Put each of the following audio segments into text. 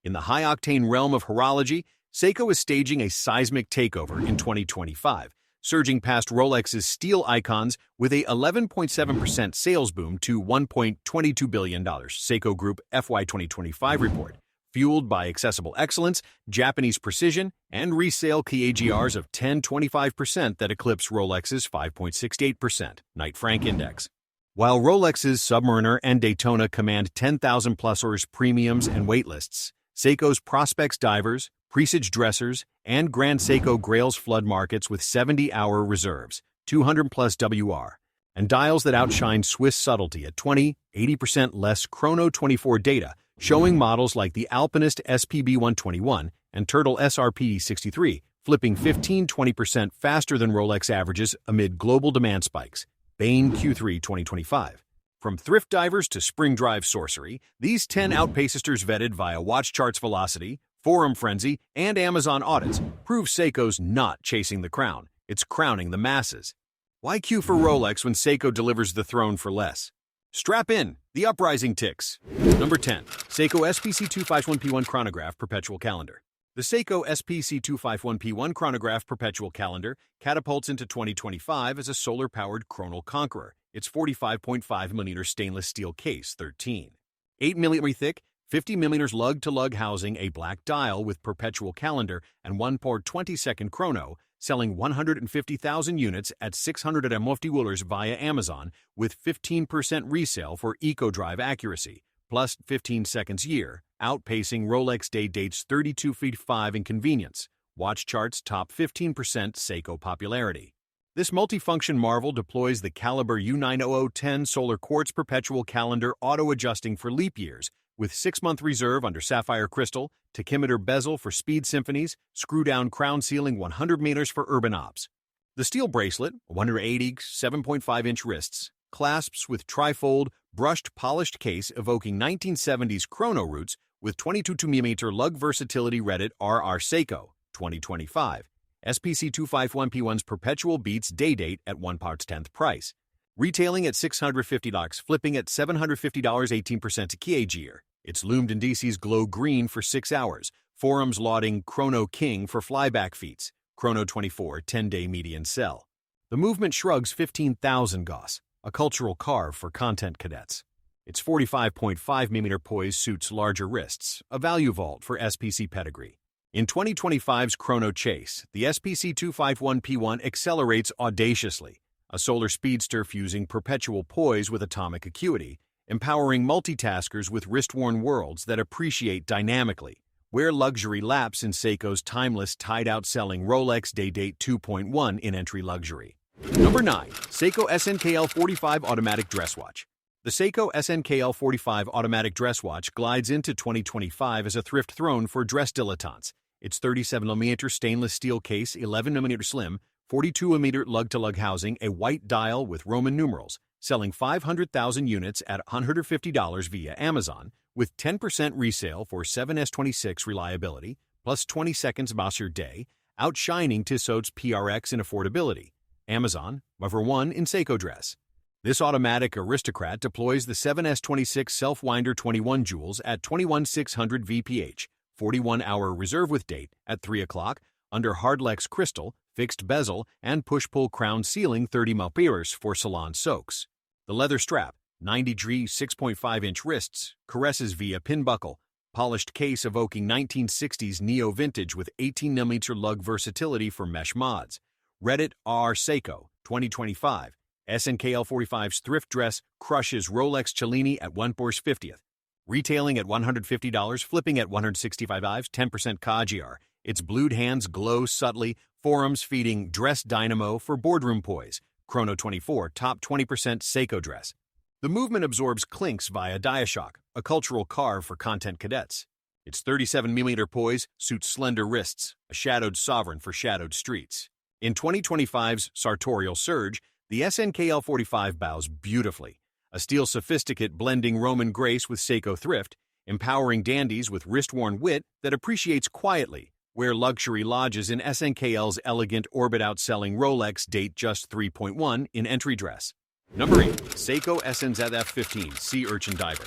In the high-octane realm of horology, Seiko is staging a seismic takeover in 2025, surging past Rolex's steel icons with a 11.7% sales boom to $1.22 billion, Seiko Group FY 2025 report, fueled by accessible excellence, Japanese precision, and resale KAGRs of 10.25% that eclipse Rolex's 5.68% Knight Frank Index. While Rolex's Submariner and Daytona command 10,000-plus orders premiums and waitlists, Seiko's Prospex divers, Presage dressers, and Grand Seiko grails flood markets with 70-hour reserves, 200-plus WR, and dials that outshine Swiss subtlety at 80% less Chrono 24 data, showing models like the Alpinist SPB 121 and Turtle SRP 63 flipping 15-20% faster than Rolex averages amid global demand spikes. Bain Q3 2025. From thrift divers to spring drive sorcery, these 10 outpacisters vetted via Watch Charts Velocity, Forum Frenzy, and Amazon audits prove Seiko's not chasing the crown, it's crowning the masses. Why queue for Rolex when Seiko delivers the throne for less? Strap in, the uprising ticks. Number 10. Seiko SPC251P1 Chronograph Perpetual Calendar. The Seiko SPC251P1 Chronograph Perpetual Calendar catapults into 2025 as a solar-powered chronal conqueror. Its 45.5mm stainless steel case, 8mm thick, 50mm lug-to-lug housing a black dial with perpetual calendar and 1/20-second chrono, selling 150,000 units at 600 $50 via Amazon with 15% resale for eco-drive accuracy, plus 15 seconds year, outpacing Rolex day dates 32 feet 5 in convenience. Watch Charts top 15% Seiko popularity. This multifunction marvel deploys the Caliber U90010 Solar Quartz Perpetual Calendar auto-adjusting for leap years, with 6-month reserve under sapphire crystal, tachymeter bezel for speed symphonies, screw-down crown sealing 100 meters for urban ops. The steel bracelet, 180 7.5-inch wrists, clasps with trifold, brushed polished case evoking 1970s chrono roots with 22mm lug versatility Reddit RR Seiko, 2025. SPC251P1's perpetual beats day date at 1 parts 10th price. Retailing at $650, flipping at $750, 18% to KAGR. It's loomed indices glow green for 6 hours. Forums lauding Chrono King for flyback feats. Chrono 24 10-day median sell. The movement shrugs 15,000 Gauss, a cultural carve for content cadets. Its 45.5mm poise suits larger wrists, a value vault for SPC pedigree. In 2025's Chrono Chase, the SPC251P1 accelerates audaciously, a solar speedster fusing perpetual poise with atomic acuity, empowering multitaskers with wrist-worn worlds that appreciate dynamically, where luxury laps in Seiko's timeless Outselling Rolex Day Date 2.1 in entry luxury. Number 9. Seiko SNKL 45 Automatic Dress Watch. The Seiko SNKL 45 Automatic Dress Watch glides into 2025 as a thrift throne for dress dilettantes. Its 37mm stainless steel case, 11mm slim, 42mm lug-to-lug housing, a white dial with Roman numerals, selling 500,000 units at $150 via Amazon, with 10% resale for 7S26 reliability, plus 20 seconds Monsieur Day, outshining Tissot's PRX in affordability. Amazon, number 1 in Seiko dress. This automatic aristocrat deploys the 7S26 Self-Winder 21 joules at 21,600 VPH, 41-hour reserve with date at 3 o'clock, under Hardlex crystal, fixed bezel, and push-pull crown sealing 30 millimeters for salon soaks. The leather strap, 90-degree 6.5-inch wrists, caresses via pin buckle, polished case evoking 1960s neo-vintage with 18mm lug versatility for mesh mods. Reddit R Seiko, 2025. SNKL 45's thrift dress crushes Rolex Cellini at 1/50th. Retailing at $150, flipping at $165, 10% KAGR. Its blued hands glow subtly, forums feeding dress dynamo for boardroom poise. Chrono 24, top 20% Seiko dress. The movement absorbs clinks via Diashock, a cultural carve for content cadets. Its 37mm poise suits slender wrists, a shadowed sovereign for shadowed streets. In 2025's sartorial surge, the SNKL 45 bows beautifully, a steel sophisticate blending Roman grace with Seiko thrift, empowering dandies with wrist-worn wit that appreciates quietly, where luxury lodges in SNKL's elegant orbit outselling Rolex date just 3.1 in entry dress. Number 8. Seiko SNZF-15 Sea Urchin Diver.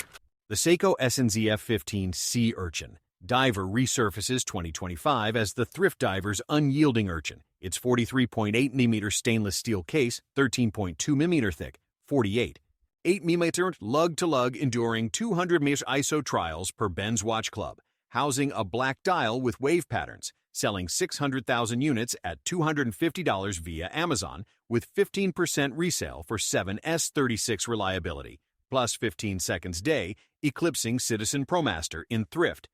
The Seiko SNZF-15 Sea Urchin, Diver resurfaces 2025 as the thrift diver's unyielding urchin. Its 43.8mm stainless steel case, 13.2mm thick, 48. 8mm lug-to-lug enduring 200mm ISO trials per Ben's Watch Club, housing a black dial with wave patterns, selling 600,000 units at $250 via Amazon with 15% resale for 7S36 reliability, plus 15 seconds day, eclipsing Citizen ProMaster in thrift.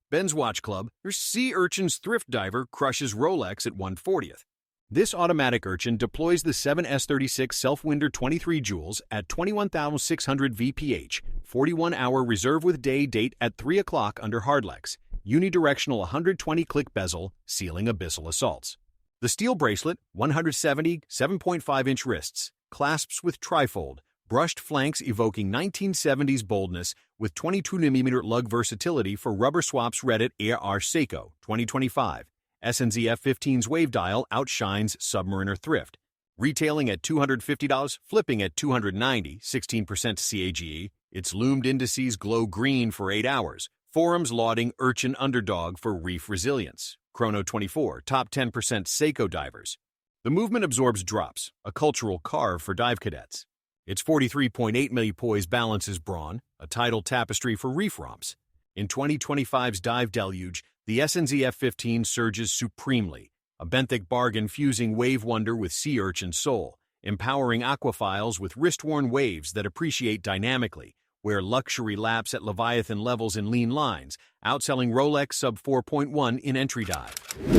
Ben's Watch Club, your sea urchin's thrift diver crushes Rolex at 1/40th. This automatic urchin deploys the 7S36 self-winder 23 joules at 21,600 VPH, 41-hour reserve with day date at 3 o'clock under Hardlex, unidirectional 120-click bezel, sealing abyssal assaults. The steel bracelet, 170 7.5-inch wrists, clasps with trifold, brushed flanks evoking 1970s boldness with 22mm lug versatility for rubber swaps. Reddit AR Seiko 2025. SNZ F15's wave dial outshines Submariner thrift. Retailing at $250, flipping at $290, 16% CAGE. Its loomed indices glow green for 8 hours. Forums lauding urchin underdog for reef resilience. Chrono 24, top 10% Seiko divers. The movement absorbs drops, a cultural carve for dive cadets. Its 43.8mm poise balances brawn, a tidal tapestry for reef romps. In 2025's dive deluge, the SNZ F15 surges supremely, a benthic bargain fusing wave wonder with sea urchin soul, empowering aquaphiles with wrist-worn waves that appreciate dynamically, where luxury laps at Leviathan levels in lean lines, outselling Rolex sub 4.1 in entry dive.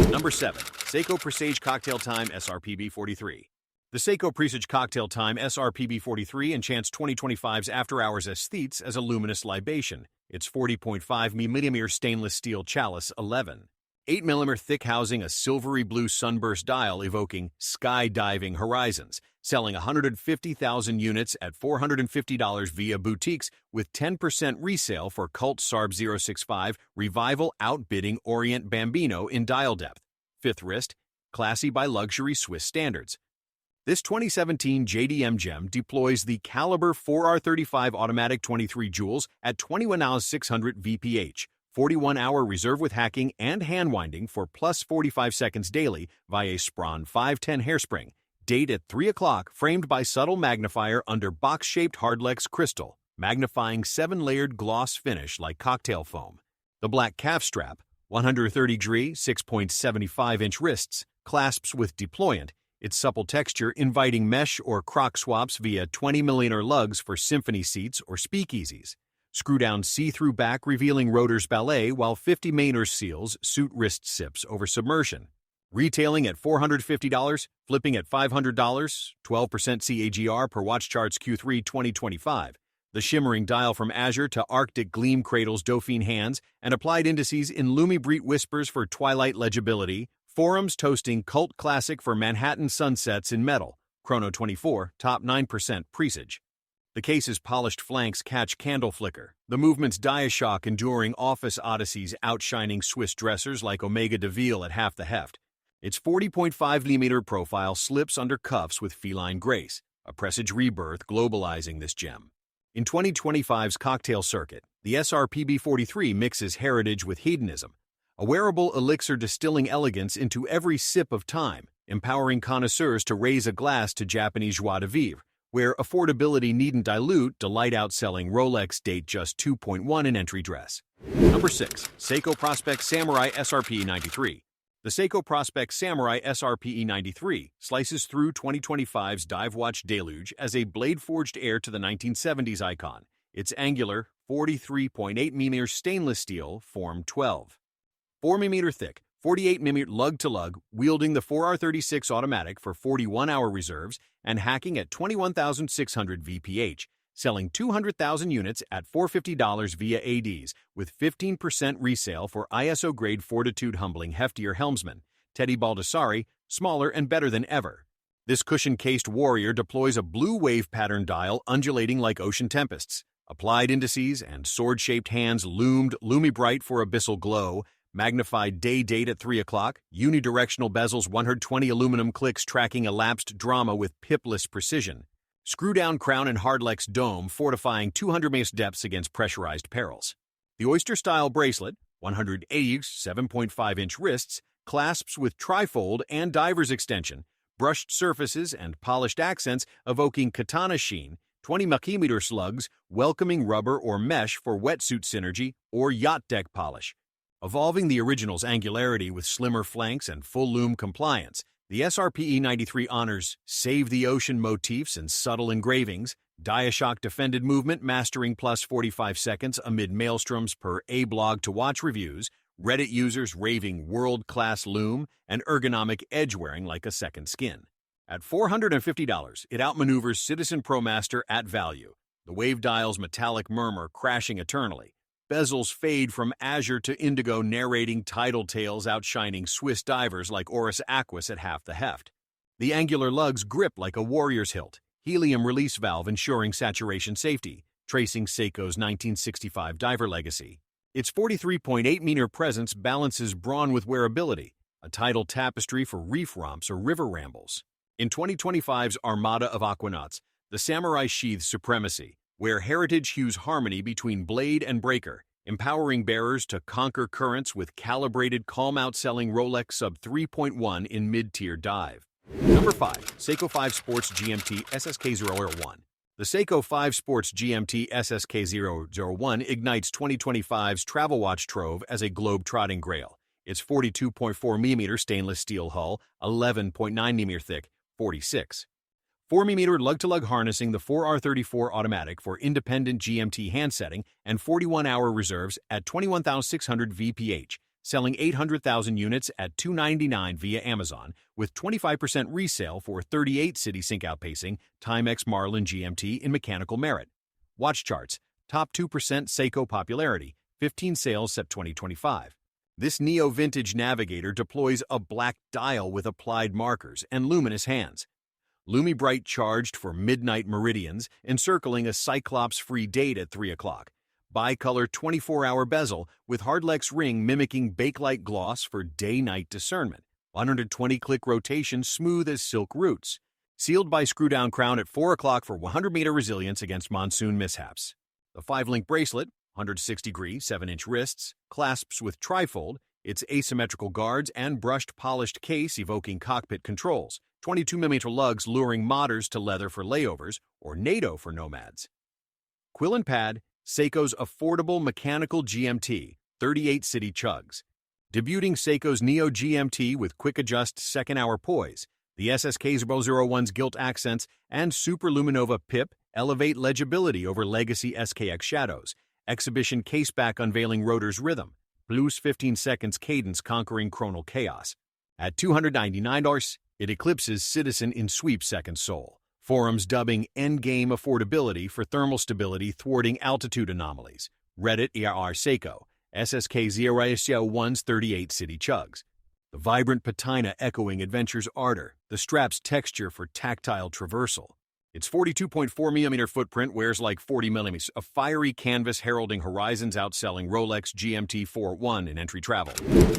Number 7. Seiko Presage Cocktail Time SRPB 43. The Seiko Presage Cocktail Time SRPB 43 enchants 2025's after-hours aesthetes as a luminous libation. Its 40.5mm stainless steel chalice 11. 8mm thick housing a silvery blue sunburst dial evoking skydiving horizons, selling 150,000 units at $450 via boutiques with 10% resale for Cult Sarb 065 Revival outbidding Orient Bambino in dial depth. Fifth wrist, classy by luxury Swiss standards. This 2017 JDM gem deploys the Caliber 4R35 automatic 23 joules at 21,600 VPH, 41-hour reserve with hacking and hand winding for plus 45 seconds daily via Spron 510 hairspring. Date at 3 o'clock, framed by subtle magnifier under box-shaped Hardlex crystal, magnifying 7-layered gloss finish like cocktail foam. The black calf strap, 130-degree, 6.75-inch wrists, clasps with deployant, its supple texture inviting mesh or croc swaps via 20mm lugs for symphony seats or speakeasies. Screw-down see-through back revealing rotors ballet while 50mm seals suit wrist sips over submersion. Retailing at $450, flipping at $500, 12% CAGR per watch charts Q3 2025. The shimmering dial from Azure to Arctic gleam cradles Dauphine hands and applied indices in Lumibreet whispers for twilight legibility. Forums toasting cult classic for Manhattan sunsets in metal. Chrono 24, top 9% presage. The case's polished flanks catch candle flicker. The movement's Diashock enduring office odysseys outshining Swiss dressers like Omega DeVille at half the heft. Its 40.5mm profile slips under cuffs with feline grace, a presage rebirth globalizing this gem. In 2025's cocktail circuit, the SRPB 43 mixes heritage with hedonism, a wearable elixir distilling elegance into every sip of time, empowering connoisseurs to raise a glass to Japanese joie de vivre, where affordability needn't dilute delight. Outselling Rolex date just 2.1 in entry dress. Number 6. Seiko Prospect Samurai SRPE 93. The Seiko Prospect Samurai SRPE 93 slices through 2025's dive watch deluge as a blade-forged heir to the 1970s icon. Its angular, 43.8mm stainless steel, form 12. 4mm thick, 48mm lug-to-lug, wielding the 4R36 automatic for 41-hour reserves and hacking at 21,600 VPH, selling 200,000 units at $450 via ADs, with 15% resale for ISO-grade Fortitude humbling heftier helmsman, Teddy Baldassari, smaller and better than ever. This cushion-cased warrior deploys a blue wave pattern dial undulating like ocean tempests. Applied indices and sword-shaped hands loomed lumibright for abyssal glow, magnified day date at 3 o'clock, unidirectional bezels 120 aluminum clicks tracking elapsed drama with pipless precision. Screw-down crown and Hardlex dome fortifying 200 mace depths against pressurized perils. The oyster-style bracelet, 180 7.5-inch wrists, clasps with trifold and diver's extension, brushed surfaces and polished accents evoking katana sheen, 20mm slugs, welcoming rubber or mesh for wetsuit synergy, or yacht deck polish. Evolving the original's angularity with slimmer flanks and full loom compliance, the SRPE 93 honors Save the Ocean motifs and subtle engravings, Diashock defended movement mastering plus 45 seconds amid maelstroms per A-blog to watch reviews, Reddit users raving world-class loom, and ergonomic edge-wearing like a second skin. At $450, it outmaneuvers Citizen ProMaster at value. The wave dial's metallic murmur crashing eternally. Bezels fade from azure to indigo, narrating tidal tales outshining Swiss divers like Oris Aquis at half the heft. The angular lugs grip like a warrior's hilt, helium release valve ensuring saturation safety, tracing Seiko's 1965 diver legacy. Its 43.8-meter presence balances brawn with wearability, a tidal tapestry for reef romps or river rambles. In 2025's Armada of Aquanauts, the samurai sheathes supremacy, where heritage hews harmony between blade and breaker, empowering bearers to conquer currents with calibrated calm outselling Rolex sub 3.1 in mid-tier dive. Number 5. Seiko 5 Sports GMT SSK001. The Seiko 5 Sports GMT SSK001 ignites 2025's travel watch trove as a globe-trotting grail. Its 42.4mm stainless steel hull, 11.9mm thick, 46. 4mm lug-to-lug harnessing the 4R34 automatic for independent GMT hand setting and 41-hour reserves at 21,600 VPH, selling 800,000 units at $299 via Amazon, with 25% resale for 38 City Sync outpacing Timex Marlin GMT in mechanical merit. Watch charts, top 2% Seiko popularity, 15 sales Sept 2025. This neo-vintage navigator deploys a black dial with applied markers and luminous hands. LumiBright charged for midnight meridians, encircling a Cyclops-free date at 3 o'clock. Bicolor 24-hour bezel with Hardlex ring mimicking bakelite gloss for day-night discernment. 120-click rotation smooth as silk roots. Sealed by screw-down crown at 4 o'clock for 100-meter resilience against monsoon mishaps. The 5-link bracelet, 160-degree, 7-inch wrists, clasps with trifold, its asymmetrical guards and brushed polished case evoking cockpit controls. 22mm lugs luring modders to leather for layovers or NATO for nomads. Quill and Pad, Seiko's affordable mechanical GMT, 38 city chugs. Debuting Seiko's Neo GMT with quick-adjust second-hour poise, the SSK001's gilt accents and Superluminova pip elevate legibility over legacy SKX shadows. Exhibition caseback unveiling rotor's rhythm, blues 15 seconds cadence conquering chronal chaos. At $299, it eclipses Citizen in sweep-second soul. Forums dubbing endgame affordability for thermal stability thwarting altitude anomalies. Reddit ER Seiko, SSK001's 38 city chugs. The vibrant patina echoing adventure's ardor, the strap's texture for tactile traversal. Its 42.4mm footprint wears like 40mm, a fiery canvas heralding Horizon's outselling Rolex GMT 4.1 in entry travel.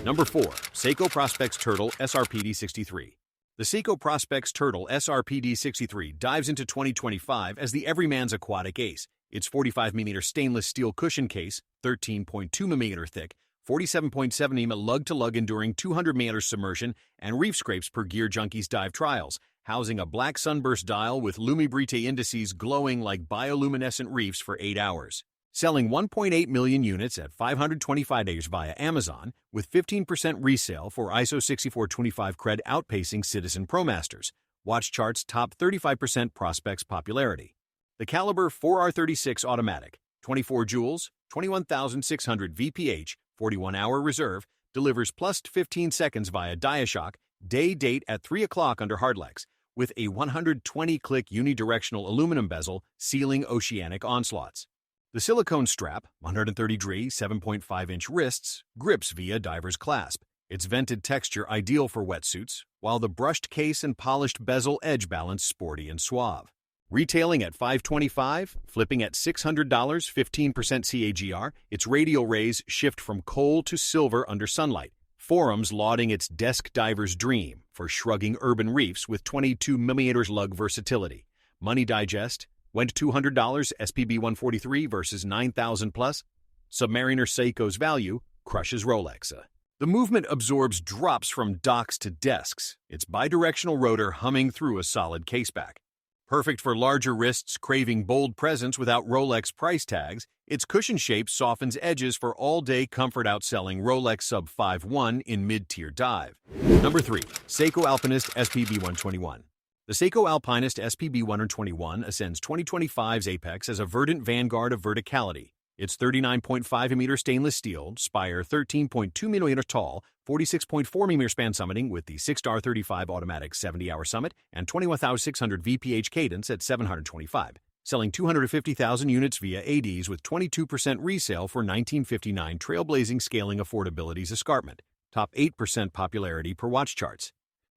Number 4. Seiko Prospex Turtle SRPD 63. The Seiko Prospex Turtle SRPD 63 dives into 2025 as the everyman's aquatic ace. Its 45mm stainless steel cushion case, 13.2mm thick, 47.7mm lug-to-lug enduring 200-meter submersion and reef scrapes per Gear Junkie's dive trials, housing a black sunburst dial with Lumibrite indices glowing like bioluminescent reefs for 8 hours. Selling 1.8 million units at $525 via Amazon, with 15% resale for ISO 6425 cred outpacing Citizen ProMasters. Watch charts top 35% Prospex popularity. The Caliber 4R36 automatic, 24 joules, 21,600 VPH, 41-hour reserve, delivers plus 15 seconds via Diashock, day-date at 3 o'clock under Hardlex, with a 120-click unidirectional aluminum bezel sealing oceanic onslaughts. The silicone strap, 130-degree, 7.5-inch wrists, grips via diver's clasp. Its vented texture ideal for wetsuits, while the brushed case and polished bezel edge balance sporty and suave. Retailing at $525, flipping at $600, 15% CAGR, its radial rays shift from coal to silver under sunlight. Forums lauding its desk diver's dream for shrugging urban reefs with 22mm lug versatility. Money Digest went $200 SPB 143 versus $9,000 plus. Submariner Seiko's value crushes Rolex. The movement absorbs drops from docks to desks, its bidirectional rotor humming through a solid caseback. Perfect for larger wrists craving bold presence without Rolex price tags, its cushion shape softens edges for all-day comfort, outselling Rolex Sub 5.1 in mid-tier dive. Number 3. Seiko Alpinist SPB 121. The Seiko Alpinist SPB 121 ascends 2025's apex as a verdant vanguard of verticality. Its 39.5mm stainless steel, spire 13.2mm tall, 46.4mm span summiting with the 6-star 35 automatic 70-hour summit and 21,600 VPH cadence at 725, selling 250,000 units via ADs with 22% resale for 1959, trailblazing scaling affordability's escarpment, top 8% popularity per watch charts.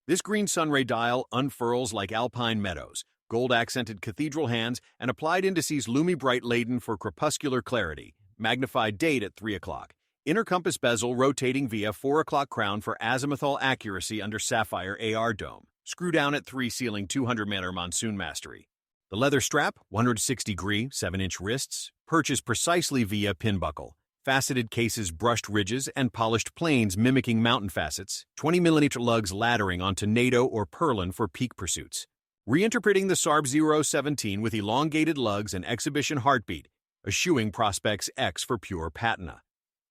This green sunray dial unfurls like alpine meadows, gold-accented cathedral hands, and applied indices loomy bright laden for crepuscular clarity, magnified date at 3 o'clock. Inner compass bezel rotating via 4 o'clock crown for azimuthal accuracy under sapphire AR dome. Screw down at 3 sealing 200-meter monsoon mastery. The leather strap, 160-degree, 7-inch wrists, perches precisely via pin buckle. Faceted cases, brushed ridges, and polished planes mimicking mountain facets. 20mm lugs laddering onto NATO or Perlin for peak pursuits. Reinterpreting the SARB 017 with elongated lugs and exhibition heartbeat, eschewing Prospex X for pure patina.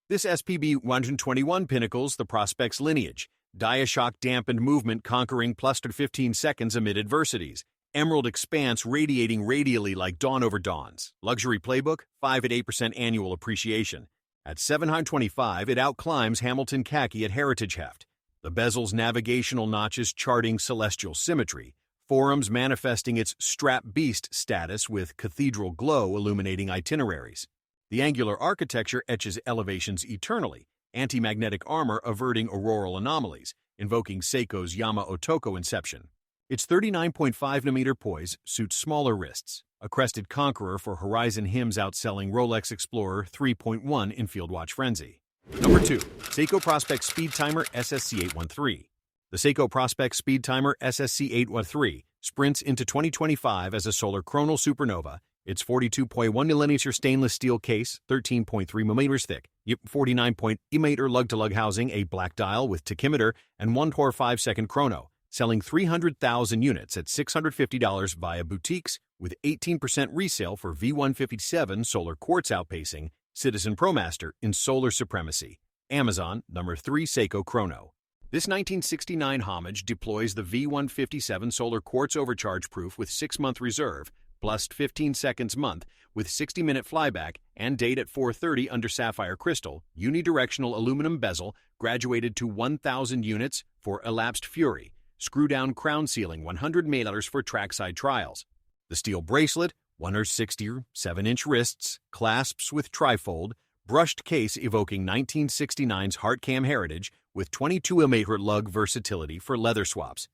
This SPB 121 pinnacles the Prospex lineage, Diashock dampened movement conquering +15 seconds amid adversities, emerald expanse radiating radially like dawn over dawns, luxury playbook, 5 at 8% annual appreciation. At 725, it outclimbs Hamilton khaki at heritage heft, the bezel's navigational notches charting celestial symmetry, forums manifesting its strap beast status with cathedral glow illuminating itineraries. The angular architecture etches elevations eternally, anti-magnetic armor averting auroral anomalies, invoking Seiko's Yama Otoko inception. Its 39.5mm poise suits smaller wrists, a crested conqueror for Horizon Hymns outselling Rolex Explorer 3.1 in field watch frenzy. Number 2. Seiko Prospex Speed Timer SSC 813. The Seiko Prospex Speed Timer SSC 813 sprints into 2025 as a solar chronal supernova. Its 42.1mm stainless steel case, 13.3mm thick, 49.8mm lug-to-lug housing, a black dial with tachymeter, and 1.5-second chrono, selling 300,000 units at $650 via boutiques with 18% resale for V157 solar quartz outpacing Citizen ProMaster in solar supremacy. Amazon, number 3 Seiko Chrono. This 1969 homage deploys the V157 solar quartz overcharge proof with 6-month reserve, plus 15 seconds month with 60-minute flyback and date at 4:30 under sapphire crystal, unidirectional aluminum bezel, graduated to 1,000 units for elapsed fury, screw-down crown sealing 100 mm for trackside trials. The steel bracelet, 160 7-inch wrists, clasps with trifold, brushed case evoking 1969's heart cam heritage with 22mm lug versatility for leather swaps.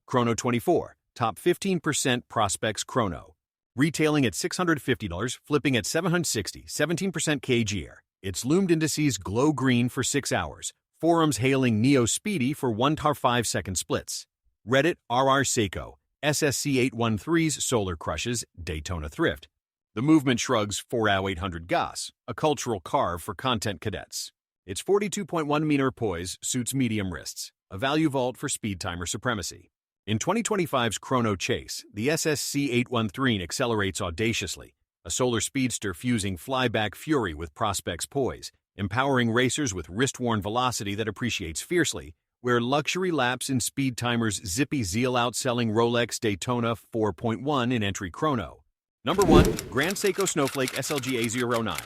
Chrono 24, top 15% Prospex Chrono. Retailing at $650, flipping at $760, 17% KGR. Its loomed indices glow green for 6 hours. Forums hailing Neo Speedy for 1.5-second splits. Reddit RR Seiko, SSC 813's Solar Crushes, Daytona Thrift. The movement shrugs 4AU800 Gas, a cultural carve for content cadets. Its 42.1 poise suits medium wrists, a value vault for speed timer supremacy. In 2025's Chrono Chase, the SSC 813 accelerates audaciously, a solar speedster fusing flyback fury with Prospex poise, empowering racers with wrist-worn velocity that appreciates fiercely, where luxury laps in speed timers zippy zeal outselling Rolex Daytona 4.1 in entry chrono. Number 1. Grand Seiko Snowflake SLGA09.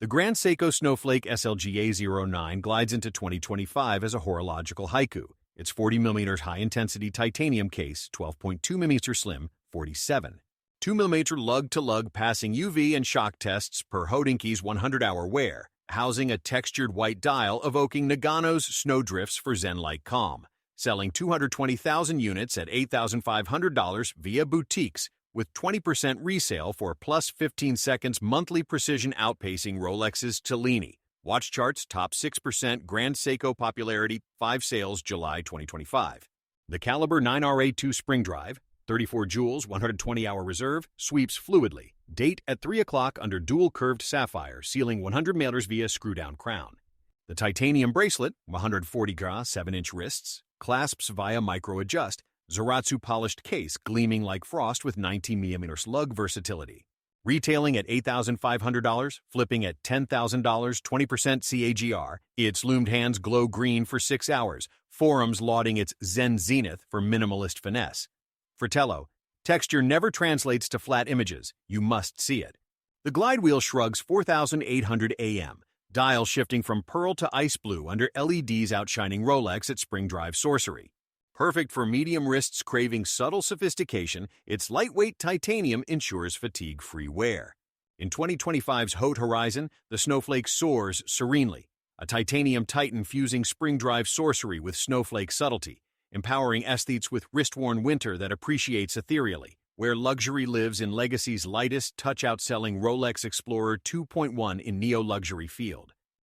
The Grand Seiko Snowflake SLGA09 glides into 2025 as a horological haiku. Its 40mm high-intensity titanium case, 12.2mm slim, 47. 2mm lug-to-lug passing UV and shock tests per Hodinkey's 100-hour wear, housing a textured white dial evoking Nagano's snowdrifts for zen-like calm, selling 220,000 units at $8,500 via boutiques, with 20% resale for plus 15 seconds monthly precision outpacing Rolex's Cellini. Watch charts top 6% Grand Seiko popularity, 5 sales July 2025. The Caliber 9RA2 spring drive, 34 joules, 120-hour reserve, sweeps fluidly. Date at 3 o'clock under dual curved sapphire, sealing 100 mailers via screw-down crown. The titanium bracelet, 140 gras, 7-inch wrists, clasps via micro-adjust, Zaratsu polished case gleaming like frost with 19mm lug versatility. Retailing at $8,500, flipping at $10,000, 20% CAGR, its loomed hands glow green for 6 hours, forums lauding its Zen Zenith for minimalist finesse. Fratello, texture never translates to flat images, you must see it. The glide wheel shrugs 4,800 AM, dial shifting from pearl to ice blue under LEDs outshining Rolex at spring drive sorcery. Perfect for medium wrists craving subtle sophistication, its lightweight titanium ensures fatigue-free wear. In 2025's Haute Horizon, the snowflake soars serenely, a titanium titan fusing spring drive sorcery with snowflake subtlety, empowering aesthetes with wrist-worn winter that appreciates ethereally, where luxury lives in Legacy's lightest touch outselling Rolex Explorer 2.1 in neo-luxury field.